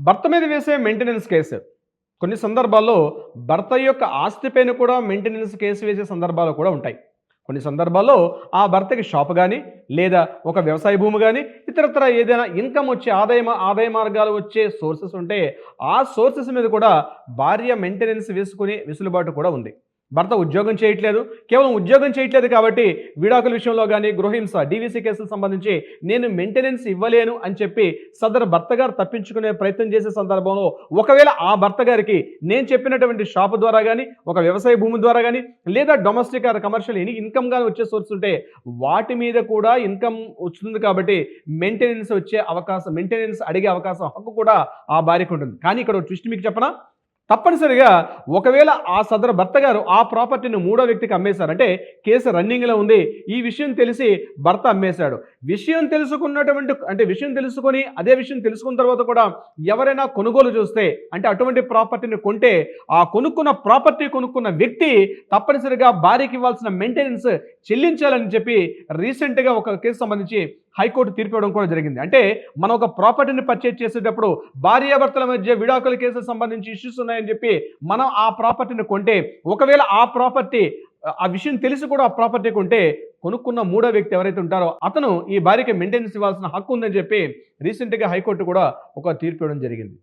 భర్త మీద వేసే మెయింటెనెన్స్ కేసు. కొన్ని సందర్భాల్లో భర్త యొక్క ఆస్తిపైన కూడా మెయింటెనెన్స్ కేసు వేసే సందర్భాలు కూడా ఉంటాయి. కొన్ని సందర్భాల్లో ఆ భర్తకి షాప్ గానీ, లేదా ఒక వ్యవసాయ భూమి గానీ, ఇతరత్రా ఏదైనా ఇన్‌కమ్ వచ్చే ఆదాయ మార్గాలు వచ్చే సోర్సెస్ ఉంటే, ఆ సోర్సెస్ మీద కూడా భార్య మెయింటెనెన్స్ వేసుకునే వెసులుబాటు కూడా ఉంది. భర్త ఉద్యోగం చేయట్లేదు. కేవలం ఉద్యోగం చేయట్లేదు కాబట్టి విడాకుల విషయంలో గానీ, గృహహింస, డీవీసీ కేసులకు సంబంధించి నేను మెయింటెనెన్స్ ఇవ్వలేను అని చెప్పి సదరు భర్త గారు తప్పించుకునే ప్రయత్నం చేసే సందర్భంలో ఒకవేళ ఆ భర్త గారికి నేను చెప్పినటువంటి షాపు ద్వారా గానీ, ఒక వ్యవసాయ భూమి ద్వారా గానీ, లేదా డొమెస్టిక్ ఆర్ కమర్షియల్ ఇన్‌కమ్ గాని వచ్చే సోర్స్ ఉంటే వాటి మీద కూడా ఇన్‌కమ్ వస్తుంది కాబట్టి మెయింటెనెన్స్ అడిగే అవకాశం, హక్కు కూడా ఆ భార్యకు ఉంటుంది. కానీ ఇక్కడ ఒక ట్విస్ట్ మీకు చెప్పనా? తప్పనిసరిగా ఒకవేళ ఆ సదరు భర్త గారు ఆ ప్రాపర్టీని మూడో వ్యక్తికి అమ్మేశారు. అంటే కేసు రన్నింగ్‌లో ఉంది. ఈ విషయం తెలిసి భర్త అమ్మేశాడు. విషయం తెలుసుకొని అదే విషయం తెలుసుకున్న తర్వాత కూడా ఎవరైనా కొనుగోలు చూస్తే, అంటే అటువంటి ప్రాపర్టీని కొంటే ఆ కొనుక్కున్న వ్యక్తి తప్పనిసరిగా భార్యకి ఇవ్వాల్సిన మెయింటెనెన్స్ చెల్లించాలని చెప్పి రీసెంట్‌గా ఒక కేసు సంబంధించి హైకోర్టు తీర్పు ఇవ్వడం కూడా జరిగింది. అంటే మనం ఒక ప్రాపర్టీని పర్చేజ్ చేసేటప్పుడు భార్యాభర్తల మధ్య విడాకుల కేసుకు సంబంధించి ఇష్యూస్ ఉన్నాయని చెప్పి మనం ఆ ప్రాపర్టీని కొంటే, ఒకవేళ ఆ విషయం తెలిసి కూడా ఆ ప్రాపర్టీ కొంటే కొనుక్కున్న మూడో వ్యక్తి ఎవరైతే ఉంటారో అతను ఈ భార్యకి మెయింటెనెన్స్ ఇవ్వాల్సిన హక్కు ఉందని చెప్పి రీసెంట్‌గా హైకోర్టు కూడా ఒక తీర్పు ఇవ్వడం జరిగింది.